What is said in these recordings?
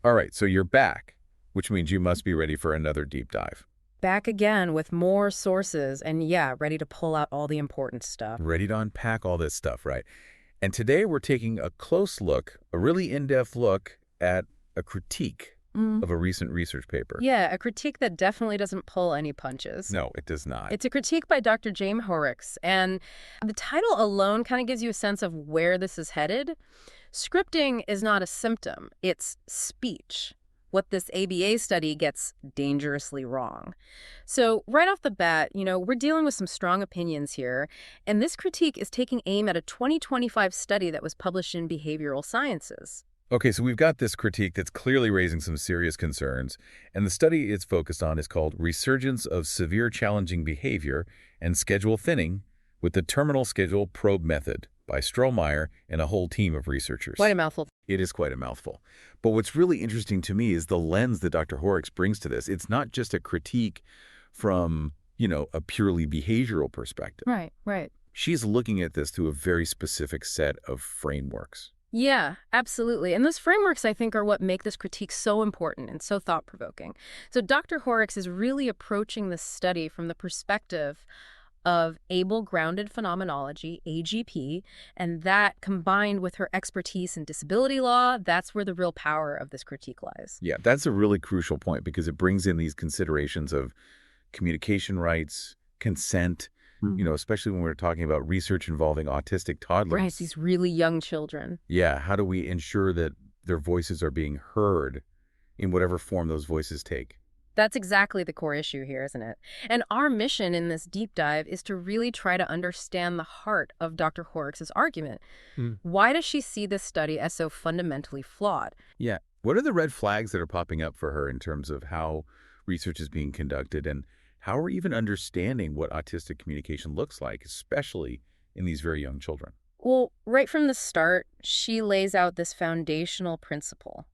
All right, so you're back, which means you must be ready for another deep dive. Back again with more sources and yeah, ready to pull out all the important stuff. Ready to unpack all this stuff, right? And today we're taking a close look, a really in-depth look at a critique Mm. of a recent research paper. Yeah, a critique that definitely doesn't pull any punches. No, it does not. It's a critique by Dr. Jaime Hoerricks, and the title alone kind of gives you a sense of where this is headed. Scripting is not a symptom, it's speech. What this ABA study gets dangerously wrong. So right off the bat, we're dealing with some strong opinions here, and this critique is taking aim at a 2025 study that was published in Behavioral Sciences. Okay, so we've got this critique that's clearly raising some serious concerns, and the study it's focused on is called Resurgence of Severe Challenging Behavior and Schedule Thinning with the Terminal Schedule Probe Method by Strohmeyer and a whole team of researchers. Quite a mouthful. It is quite a mouthful. But what's really interesting to me is the lens that Dr. Hoerricks brings to this. It's not just a critique from, a purely behavioral perspective. Right. She's looking at this through a very specific set of frameworks. Yeah, absolutely. And those frameworks, I think, are what make this critique so important and so thought-provoking. So Dr. Hoerricks is really approaching this study from the perspective of Able Grounded Phenomenology, AGP, and that combined with her expertise in disability law, that's where the real power of this critique lies. Yeah, that's a really crucial point because it brings in these considerations of communication rights, consent, especially when we're talking about research involving autistic toddlers. Right, these really young children. Yeah, how do we ensure that their voices are being heard in whatever form those voices take? That's exactly the core issue here, isn't it? And our mission in this deep dive is to really try to understand the heart of Dr. Hoerricks' argument. Why does she see this study as so fundamentally flawed? Yeah. What are the red flags that are popping up for her in terms of how research is being conducted and how we're even understanding what autistic communication looks like, especially in these very young children? Well, right from the start, she lays out this foundational principle.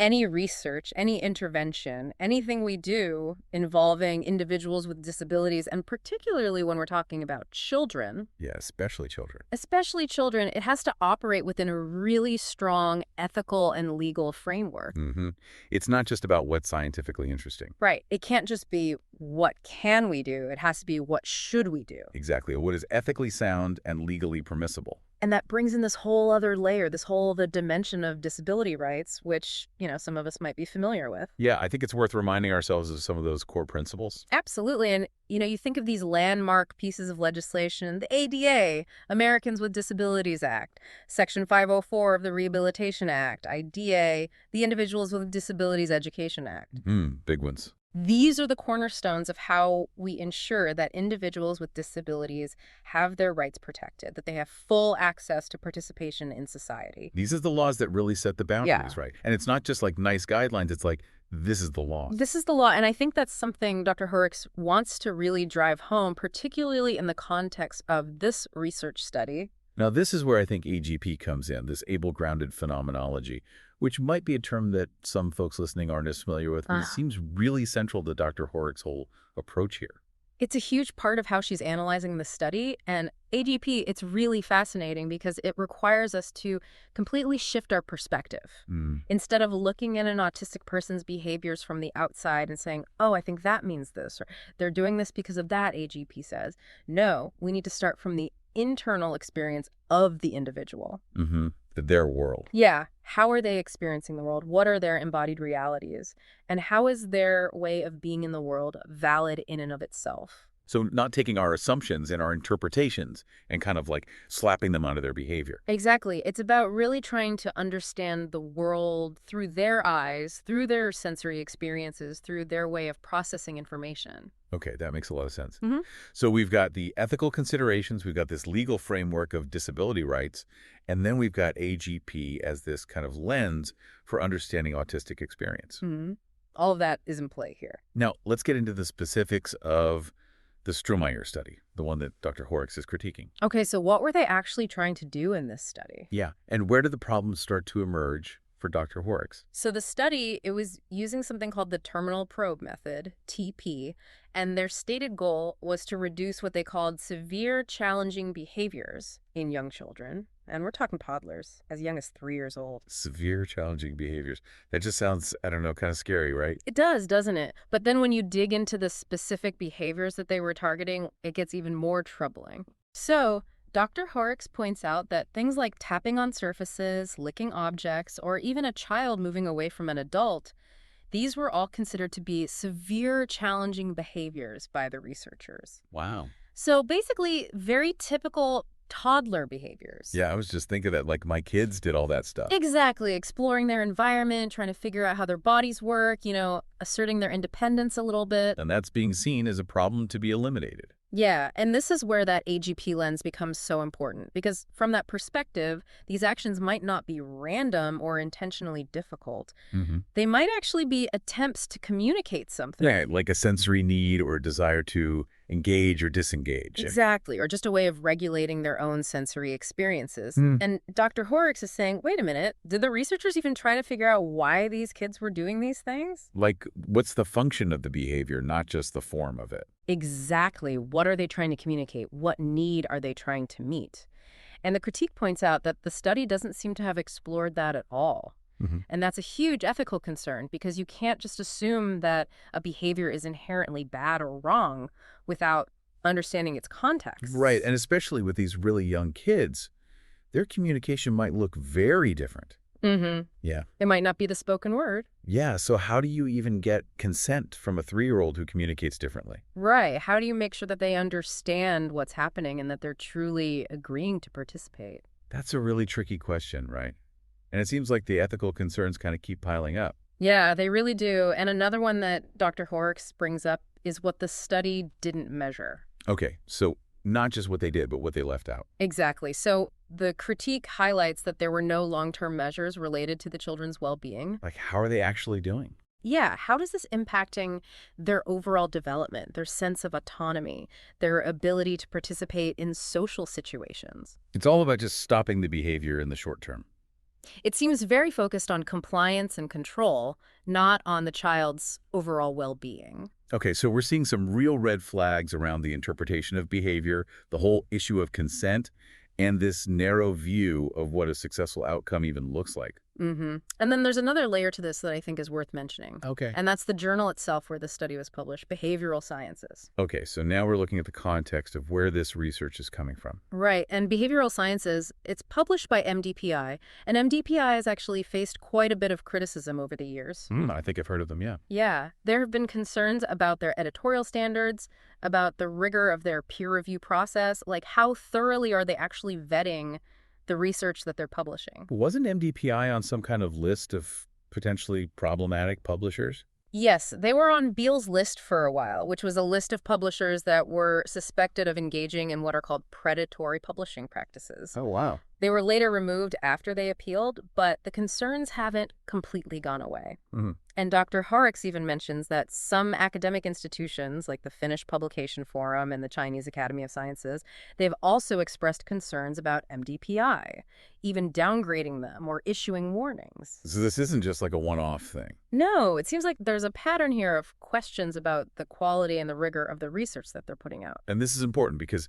Any research, any intervention, anything we do involving individuals with disabilities, and particularly when we're talking about children, Yeah, especially children. it has to operate within a really strong ethical and legal framework. It's not just about what's scientifically interesting. Right. It can't just be what can we do, it has to be what should we do. Exactly. What is ethically sound and legally permissible. And that brings in this whole other layer, the dimension of disability rights, which, some of us might be familiar with. Yeah, I think it's worth reminding ourselves of some of those core principles. Absolutely. And, you think of these landmark pieces of legislation, the ADA, Americans with Disabilities Act, Section 504 of the Rehabilitation Act, IDEA, the Individuals with Disabilities Education Act. Big ones. These are the cornerstones of how we ensure that individuals with disabilities have their rights protected, that they have full access to participation in society. These are the laws that really set the boundaries, right? And it's not just like nice guidelines. It's like, this is the law. This is the law, and I think that's something Dr. Hoerricks wants to really drive home, particularly in the context of this research study. Now, this is where I think AGP comes in, this Able Grounded Phenomenology, which might be a term that some folks listening aren't as familiar with, but it seems really central to Dr. Hoerricks' whole approach here. It's a huge part of how she's analyzing the study, and AGP, it's really fascinating because it requires us to completely shift our perspective. Instead of looking at an autistic person's behaviors from the outside and saying, oh, I think that means this, or they're doing this because of that, AGP says. No, we need to start from the internal experience of the individual. Their world. Yeah. How are they experiencing the world? What are their embodied realities? And how is their way of being in the world valid in and of itself? So not taking our assumptions and our interpretations and kind of like slapping them onto their behavior. Exactly. It's about really trying to understand the world through their eyes, through their sensory experiences, through their way of processing information. Okay, that makes a lot of sense. So we've got the ethical considerations, we've got this legal framework of disability rights, and then we've got AGP as this kind of lens for understanding autistic experience. All of that is in play here. Now, let's get into the specifics of the Strohmeyer study, the one that Dr. Hoerricks is critiquing. Okay, so what were they actually trying to do in this study? Yeah, and where did the problems start to emerge for Dr. Hoerricks? So the study, it was using something called the terminal probe method, TP, and their stated goal was to reduce what they called severe challenging behaviors in young children. and we're talking toddlers, as young as 3 years old. Severe challenging behaviors. That just sounds, I don't know, kind of scary, right? It does, doesn't it? But then when you dig into the specific behaviors that they were targeting, it gets even more troubling. So, Dr. Hoerricks points out that things like tapping on surfaces, licking objects, or even a child moving away from an adult, these were all considered to be severe challenging behaviors by the researchers. Wow. So basically, very typical toddler behaviors. Yeah, I was just thinking that, like, my kids did all that stuff. Exactly. Exploring their environment, trying to figure out how their bodies work, asserting their independence a little bit. And that's being seen as a problem to be eliminated. Yeah, and this is where that AGP lens becomes so important, because from that perspective, these actions might not be random or intentionally difficult. They might actually be attempts to communicate something. Yeah, like a sensory need or a desire to engage or disengage. Exactly, or just a way of regulating their own sensory experiences. And Dr. Hoerricks is saying, wait a minute, did the researchers even try to figure out why these kids were doing these things? Like, what's the function of the behavior, not just the form of it? Exactly. What are they trying to communicate? What need are they trying to meet? And the critique points out that the study doesn't seem to have explored that at all. And that's a huge ethical concern, because you can't just assume that a behavior is inherently bad or wrong without understanding its context. Right, and especially with these really young kids, their communication might look very different. Yeah. It might not be the spoken word. Yeah, so how do you even get consent from a 3-year-old who communicates differently? Right. How do you make sure that they understand what's happening and that they're truly agreeing to participate? That's a really tricky question, right? And it seems like the ethical concerns kind of keep piling up. Yeah, they really do. And another one that Dr. Hoerricks brings up is what the study didn't measure. Okay, so not just what they did, but what they left out. Exactly. So the critique highlights that there were no long-term measures related to the children's well-being. Like, how are they actually doing? Yeah, how is this impacting their overall development, their sense of autonomy, their ability to participate in social situations? It's all about just stopping the behavior in the short term. It seems very focused on compliance and control, not on the child's overall well-being. Okay, so we're seeing some real red flags around the interpretation of behavior, the whole issue of consent, and this narrow view of what a successful outcome even looks like. And then there's another layer to this that I think is worth mentioning. Okay. And that's the journal itself where the study was published, Behavioral Sciences. Okay, so now we're looking at the context of where this research is coming from. Right, and Behavioral Sciences, it's published by MDPI, and MDPI has actually faced quite a bit of criticism over the years. I think I've heard of them, yeah. Yeah, there have been concerns about their editorial standards, about the rigor of their peer review process, like how thoroughly are they actually vetting the research that they're publishing. Wasn't MDPI on some kind of list of potentially problematic publishers? Yes, they were on Beall's list for a while, which was a list of publishers that were suspected of engaging in what are called predatory publishing practices. Oh, wow. They were later removed after they appealed, but the concerns haven't completely gone away. And Dr. Hoerricks even mentions that some academic institutions, like the Finnish Publication Forum and the Chinese Academy of Sciences, they've also expressed concerns about MDPI, even downgrading them or issuing warnings. So this isn't just like a one-off thing. No, it seems like there's a pattern here of questions about the quality and the rigor of the research that they're putting out. And this is important because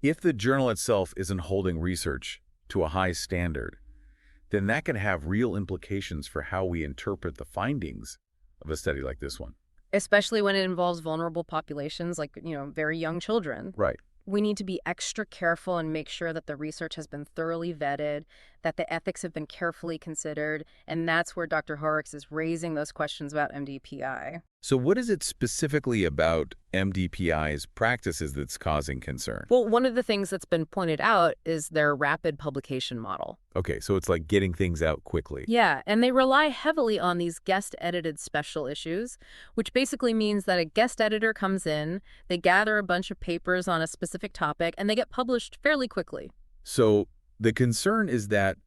if the journal itself isn't holding research to a high standard, then that can have real implications for how we interpret the findings of a study like this one. Especially when it involves vulnerable populations like, very young children. Right. We need to be extra careful and make sure that the research has been thoroughly vetted, that the ethics have been carefully considered, and that's where Dr. Hoerricks is raising those questions about MDPI. So what is it specifically about MDPI's practices that's causing concern? Well, one of the things that's been pointed out is their rapid publication model. Okay, so it's like getting things out quickly. Yeah, and they rely heavily on these guest-edited special issues, which basically means that a guest editor comes in, they gather a bunch of papers on a specific topic, and they get published fairly quickly. So the concern is that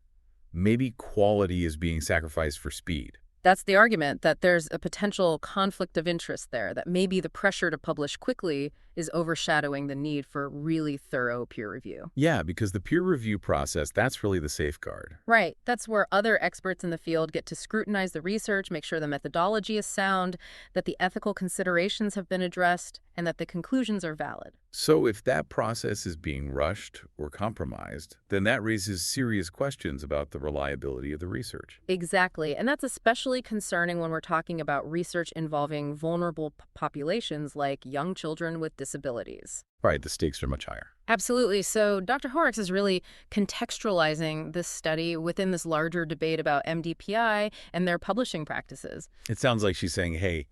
maybe quality is being sacrificed for speed. That's the argument, that there's a potential conflict of interest there, that maybe the pressure to publish quickly is overshadowing the need for really thorough peer review. Yeah, because the peer review process, that's really the safeguard. Right. That's where other experts in the field get to scrutinize the research, make sure the methodology is sound, that the ethical considerations have been addressed, and that the conclusions are valid. So if that process is being rushed or compromised, then that raises serious questions about the reliability of the research. Exactly. And that's especially concerning when we're talking about research involving vulnerable populations like young children with disabilities. Right, the stakes are much higher. Absolutely. So Dr. Hoerricks is really contextualizing this study within this larger debate about MDPI and their publishing practices. It sounds like she's saying, hey,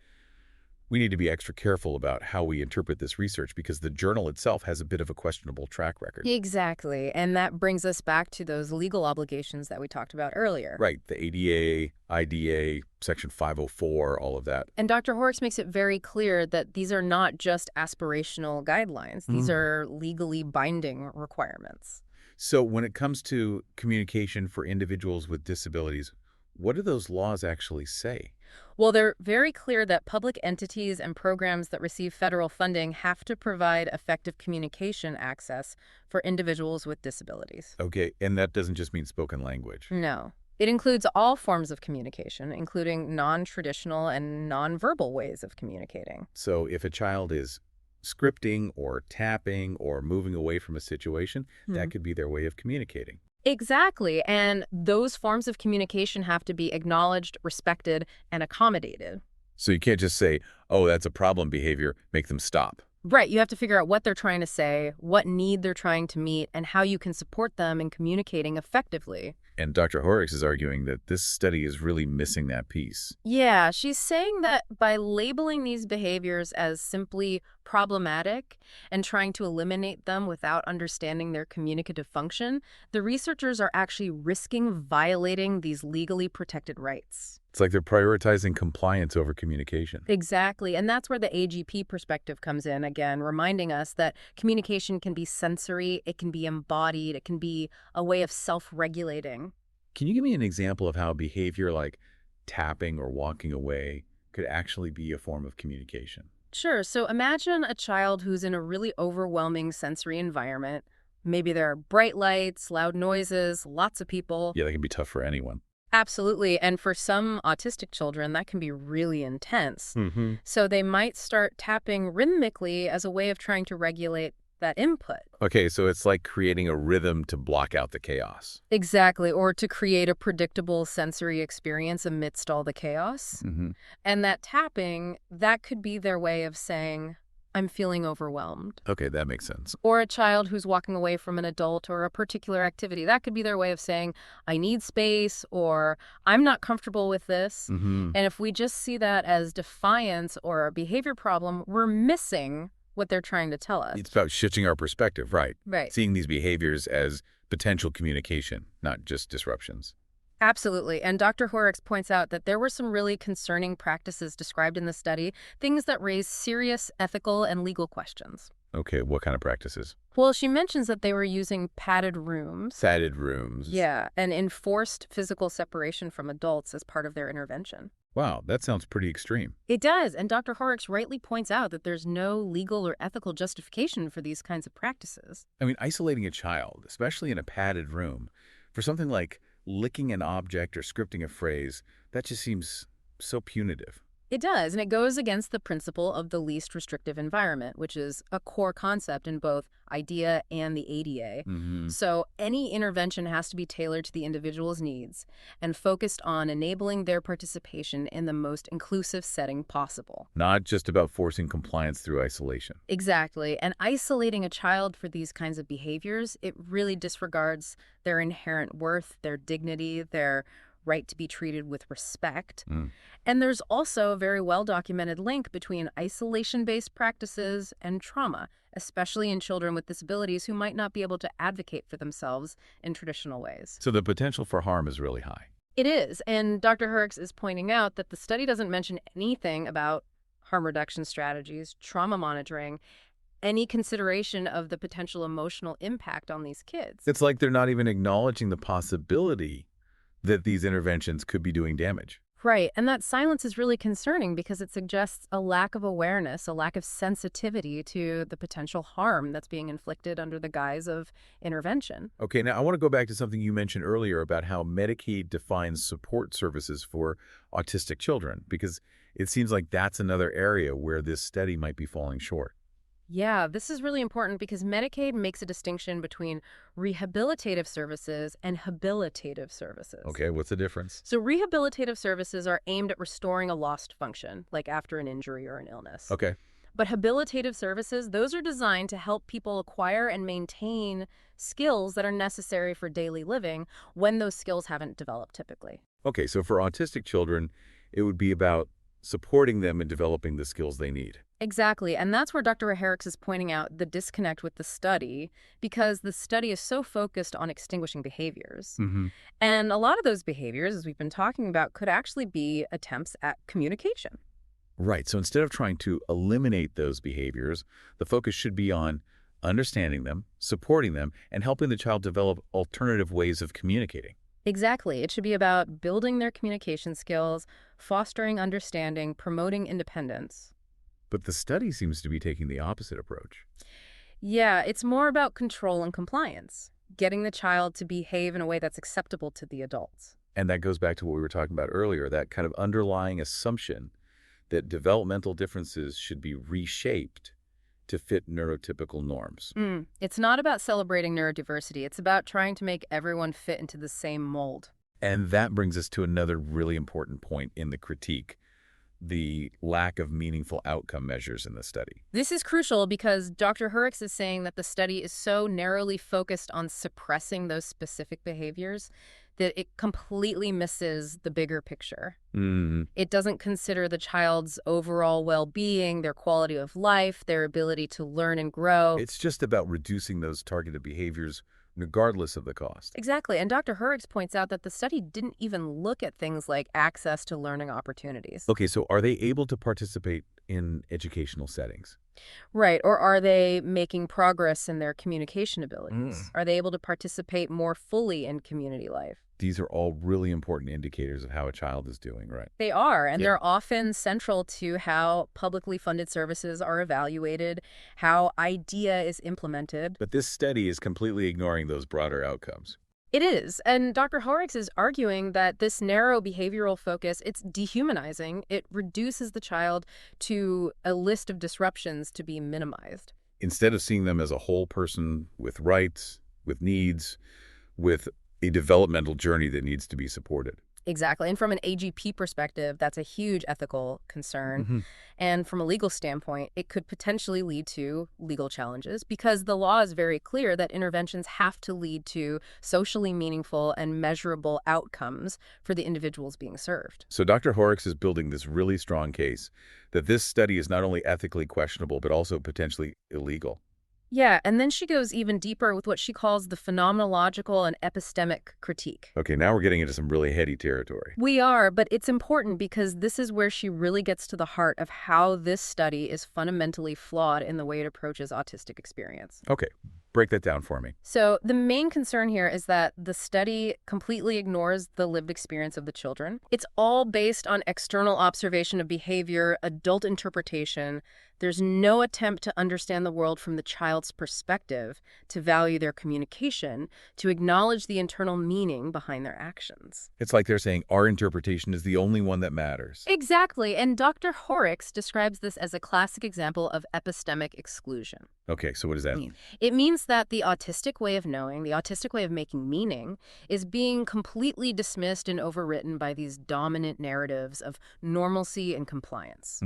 we need to be extra careful about how we interpret this research because the journal itself has a bit of a questionable track record. Exactly. And that brings us back to those legal obligations that we talked about earlier. Right, the ADA, IDA, Section 504, all of that. And Dr. Hoerricks makes it very clear that these are not just aspirational guidelines. These are legally binding requirements. So when it comes to communication for individuals with disabilities, what do those laws actually say? Well, they're very clear that public entities and programs that receive federal funding have to provide effective communication access for individuals with disabilities. Okay, and that doesn't just mean spoken language. No. It includes all forms of communication, including non-traditional and non-verbal ways of communicating. So if a child is scripting or tapping or moving away from a situation, that could be their way of communicating. Exactly. And those forms of communication have to be acknowledged, respected, and accommodated. So you can't just say, oh, that's a problem behavior, make them stop. Right. You have to figure out what they're trying to say, what need they're trying to meet, and how you can support them in communicating effectively. And Dr. Hoerricks is arguing that this study is really missing that piece. Yeah, she's saying that by labeling these behaviors as simply problematic and trying to eliminate them without understanding their communicative function, the researchers are actually risking violating these legally protected rights. It's like they're prioritizing compliance over communication. Exactly. And that's where the AGP perspective comes in, again, reminding us that communication can be sensory, it can be embodied, it can be a way of self-regulating. Can you give me an example of how behavior like tapping or walking away could actually be a form of communication? Sure. So imagine a child who's in a really overwhelming sensory environment. Maybe there are bright lights, loud noises, lots of people. Yeah, that can be tough for anyone. Absolutely. And for some autistic children, that can be really intense. So they might start tapping rhythmically as a way of trying to regulate that input. Okay, so it's like creating a rhythm to block out the chaos. Exactly. Or to create a predictable sensory experience amidst all the chaos. And that tapping, that could be their way of saying, I'm feeling overwhelmed. Okay, that makes sense. Or a child who's walking away from an adult or a particular activity. That could be their way of saying, I need space, or I'm not comfortable with this. And if we just see that as defiance or a behavior problem, we're missing what they're trying to tell us. It's about shifting our perspective, right? Right. Seeing these behaviors as potential communication, not just disruptions. Absolutely. And Dr. Hoerricks points out that there were some really concerning practices described in the study, things that raise serious ethical and legal questions. Okay, what kind of practices? Well, she mentions that they were using padded rooms. Padded rooms. Yeah, and enforced physical separation from adults as part of their intervention. Wow, that sounds pretty extreme. It does, and Dr. Hoerricks rightly points out that there's no legal or ethical justification for these kinds of practices. I mean, isolating a child, especially in a padded room, for something like licking an object or scripting a phrase, that just seems so punitive. It does, and it goes against the principle of the least restrictive environment, which is a core concept in both IDEA and the ADA. So any intervention has to be tailored to the individual's needs and focused on enabling their participation in the most inclusive setting possible. Not just about forcing compliance through isolation. Exactly, and isolating a child for these kinds of behaviors, it really disregards their inherent worth, their dignity, their right to be treated with respect. And there's also a very well-documented link between isolation-based practices and trauma, especially in children with disabilities who might not be able to advocate for themselves in traditional ways. So the potential for harm is really high. It is, and Dr. Hoerricks is pointing out that the study doesn't mention anything about harm reduction strategies, trauma monitoring, any consideration of the potential emotional impact on these kids. It's like they're not even acknowledging the possibility that these interventions could be doing damage. Right, and that silence is really concerning because it suggests a lack of awareness, a lack of sensitivity to the potential harm that's being inflicted under the guise of intervention. Okay, now I want to go back to something you mentioned earlier about how Medicaid defines support services for autistic children, because it seems like that's another area where this study might be falling short. Yeah, this is really important because Medicaid makes a distinction between rehabilitative services and habilitative services. Okay, what's the difference? So rehabilitative services are aimed at restoring a lost function, like after an injury or an illness. Okay. But habilitative services, those are designed to help people acquire and maintain skills that are necessary for daily living when those skills haven't developed typically. Okay, so for autistic children, it would be about supporting them in developing the skills they need. Exactly, and that's where Dr. Hoerricks is pointing out the disconnect with the study because the study is so focused on extinguishing behaviors. Mm-hmm. And a lot of those behaviors, as we've been talking about, could actually be attempts at communication. Right, so instead of trying to eliminate those behaviors, the focus should be on understanding them, supporting them, and helping the child develop alternative ways of communicating. Exactly. It should be about building their communication skills, fostering understanding, promoting independence. But the study seems to be taking the opposite approach. Yeah, it's more about control and compliance, getting the child to behave in a way that's acceptable to the adults. And that goes back to what we were talking about earlier, that kind of underlying assumption that developmental differences should be reshaped to fit neurotypical norms. It's not about celebrating neurodiversity. It's about trying to make everyone fit into the same mold. And that brings us to another really important point in the critique, the lack of meaningful outcome measures in the study. This is crucial because Dr. Hoerricks is saying that the study is so narrowly focused on suppressing those specific behaviors that it completely misses the bigger picture. It doesn't consider the child's overall well-being, their quality of life, their ability to learn and grow. It's just about reducing those targeted behaviors regardless of the cost. Exactly. And Dr. Hoerricks points out that the study didn't even look at things like access to learning opportunities. Okay, so are they able to participate in educational settings? Right. Or are they making progress in their communication abilities? Are they able to participate more fully in community life? These are all really important indicators of how a child is doing, right? They are, and Yeah. they're often central to how publicly funded services are evaluated, how IDEA is implemented. But this study is completely ignoring those broader outcomes. It is, and Dr. Hoerricks is arguing that this narrow behavioral focus, it's dehumanizing. It reduces the child to a list of disruptions to be minimized. Instead of seeing them as a whole person with rights, with needs, with a developmental journey that needs to be supported. Exactly. And from an AGP perspective, that's a huge ethical concern. And from a legal standpoint, it could potentially lead to legal challenges because the law is very clear that interventions have to lead to socially meaningful and measurable outcomes for the individuals being served. So Dr. Hoerricks is building this really strong case that this study is not only ethically questionable, but also potentially illegal. Yeah, and then she goes even deeper with what she calls the phenomenological and epistemic critique. Okay, now we're getting into some really heady territory. We are, but it's important because this is where she really gets to the heart of how this study is fundamentally flawed in the way it approaches autistic experience. Okay, break that down for me. So the main concern here is that the study completely ignores the lived experience of the children. It's all based on external observation of behavior, adult interpretation. There's no attempt to understand the world from the child's perspective, to value their communication, to acknowledge the internal meaning behind their actions. It's like they're saying our interpretation is the only one that matters. Exactly, and Dr. Hoerricks describes this as a classic example of epistemic exclusion. Okay, so what does that mean? It means that the autistic way of knowing, the autistic way of making meaning, is being completely dismissed and overwritten by these dominant narratives of normalcy and compliance.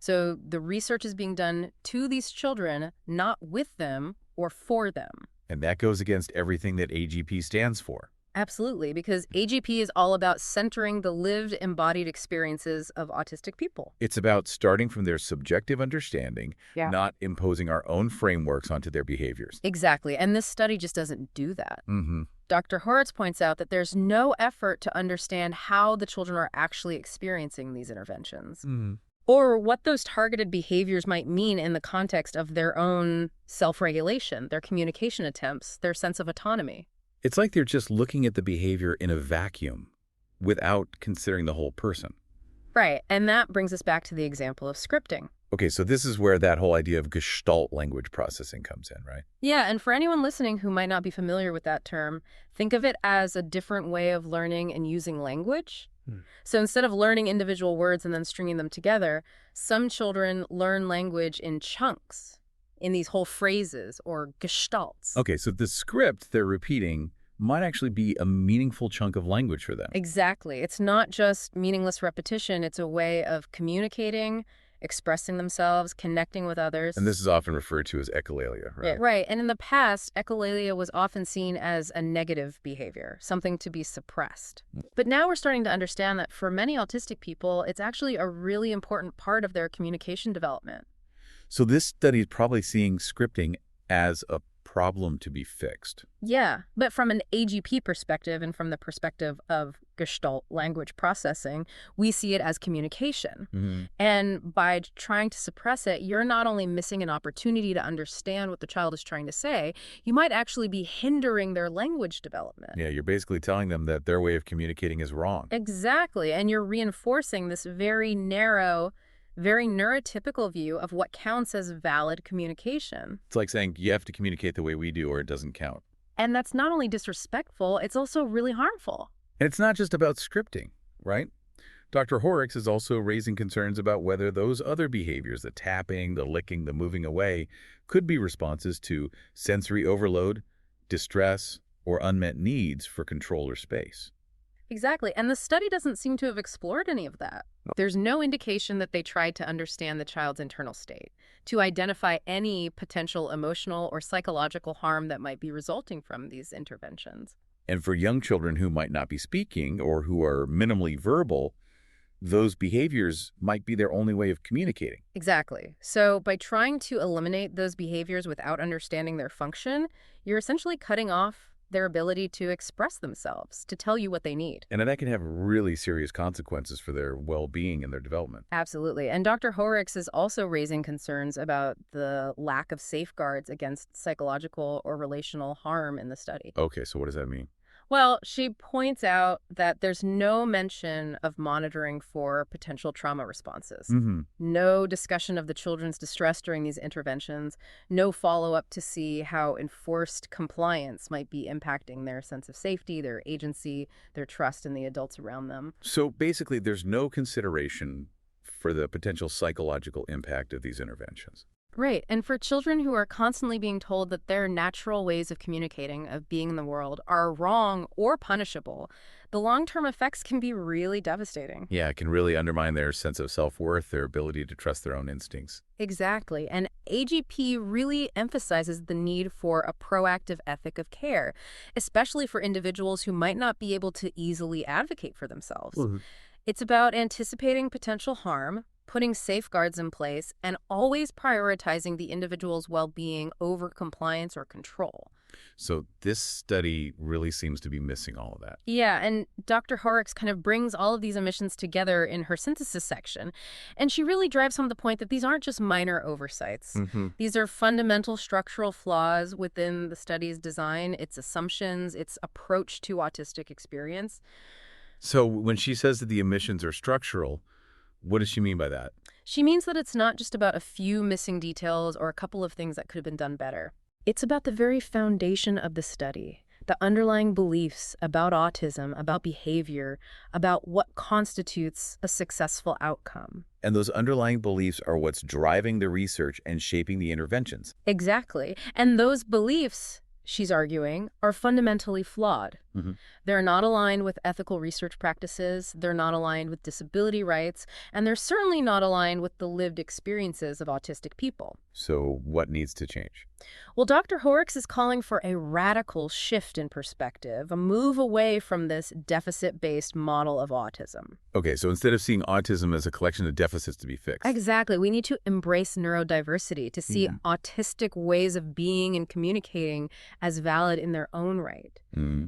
So the research is being done to these children, not with them or for them. And that goes against everything that AGP stands for. Absolutely, because AGP is all about centering the lived, embodied experiences of autistic people. It's about starting from their subjective understanding, Yeah. not imposing our own frameworks onto their behaviors. Exactly, and this study just doesn't do that. Dr. Hoerricks points out that there's no effort to understand how the children are actually experiencing these interventions, or what those targeted behaviors might mean in the context of their own self-regulation, their communication attempts, their sense of autonomy. It's like they're just looking at the behavior in a vacuum without considering the whole person. Right, and that brings us back to the example of scripting. Okay, so this is where that whole idea of Gestalt language processing comes in, right? Yeah, and for anyone listening who might not be familiar with that term, think of it as a different way of learning and using language. So instead of learning individual words and then stringing them together, some children learn language in chunks. in these whole phrases or gestalts. Okay, so the script they're repeating might actually be a meaningful chunk of language for them. Exactly. It's not just meaningless repetition. It's a way of communicating, expressing themselves, connecting with others. And this is often referred to as echolalia, right? Right. And in the past, echolalia was often seen as a negative behavior, something to be suppressed. But now we're starting to understand that for many autistic people, it's actually a really important part of their communication development. So this study is probably seeing scripting as a problem to be fixed. Yeah, but from an AGP perspective and from the perspective of Gestalt language processing, we see it as communication. And by trying to suppress it, you're not only missing an opportunity to understand what the child is trying to say, you might actually be hindering their language development. Yeah, you're basically telling them that their way of communicating is wrong. Exactly, and you're reinforcing this very narrow, very neurotypical view of what counts as valid communication. It's like saying you have to communicate the way we do or it doesn't count. And that's not only disrespectful, it's also really harmful. And it's not just about scripting, right? Dr. Hoerricks is also raising concerns about whether those other behaviors, the tapping, the licking, the moving away, could be responses to sensory overload, distress, or unmet needs for control or space. Exactly, and the study doesn't seem to have explored any of that. There's no indication that they tried to understand the child's internal state, to identify any potential emotional or psychological harm that might be resulting from these interventions. And for young children who might not be speaking or who are minimally verbal, those behaviors might be their only way of communicating. Exactly. So by trying to eliminate those behaviors without understanding their function, you're essentially cutting off their ability to express themselves, to tell you what they need. And that can have really serious consequences for their well-being and their development. Absolutely. And Dr. Hoerricks is also raising concerns about the lack of safeguards against psychological or relational harm in the study. Okay, so what does that mean? Well, she points out that there's no mention of monitoring for potential trauma responses. No discussion of the children's distress during these interventions. No follow-up to see how enforced compliance might be impacting their sense of safety, their agency, their trust in the adults around them. So basically, there's no consideration for the potential psychological impact of these interventions. Right. And for children who are constantly being told that their natural ways of communicating, of being in the world, are wrong or punishable, the long-term effects can be really devastating. Yeah, it can really undermine their sense of self-worth, their ability to trust their own instincts. Exactly. And AGP really emphasizes the need for a proactive ethic of care, especially for individuals who might not be able to easily advocate for themselves. It's about anticipating potential harm, putting safeguards in place, and always prioritizing the individual's well-being over compliance or control. So this study really seems to be missing all of that. Yeah, and Dr. Hoerricks kind of brings all of these omissions together in her synthesis section. And she really drives home the point that these aren't just minor oversights. These are fundamental structural flaws within the study's design, its assumptions, its approach to autistic experience. So when she says that the omissions are structural, what does she mean by that? She means that it's not just about a few missing details or a couple of things that could have been done better. It's about the very foundation of the study, the underlying beliefs about autism, about behavior, about what constitutes a successful outcome. And those underlying beliefs are what's driving the research and shaping the interventions. Exactly. And those beliefs, she's arguing, are fundamentally flawed. They're not aligned with ethical research practices, they're not aligned with disability rights, and they're certainly not aligned with the lived experiences of autistic people. So what needs to change? Well, Dr. Hoerricks is calling for a radical shift in perspective, a move away from this deficit-based model of autism. Okay, so instead of seeing autism as a collection of deficits to be fixed. Exactly. We need to embrace neurodiversity, to see autistic ways of being and communicating as valid in their own right.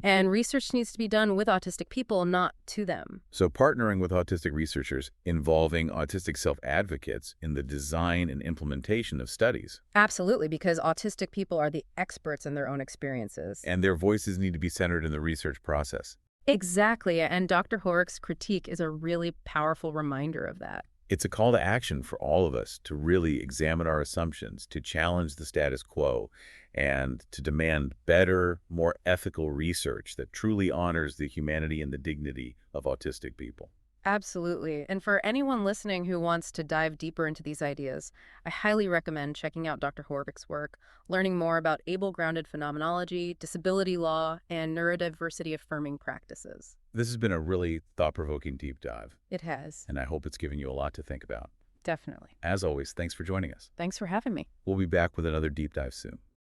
And research needs to be done with autistic people, not to them. So partnering with autistic researchers involving autistic self-advocates in the design and implementation of studies. Absolutely, because autistic people are the experts in their own experiences. And their voices need to be centered in the research process. Exactly, and Dr. Hoerricks' critique is a really powerful reminder of that. It's a call to action for all of us to really examine our assumptions, to challenge the status quo, and to demand better, more ethical research that truly honors the humanity and the dignity of autistic people. Absolutely. And for anyone listening who wants to dive deeper into these ideas, I highly recommend checking out Dr. Hoerricks' work, learning more about Able Grounded Phenomenology, disability law, and neurodiversity affirming practices. This has been a really thought-provoking deep dive, It has. and I hope it's given you a lot to think about. Definitely. As always, thanks for joining us. Thanks for having me. We'll be back with another deep dive soon.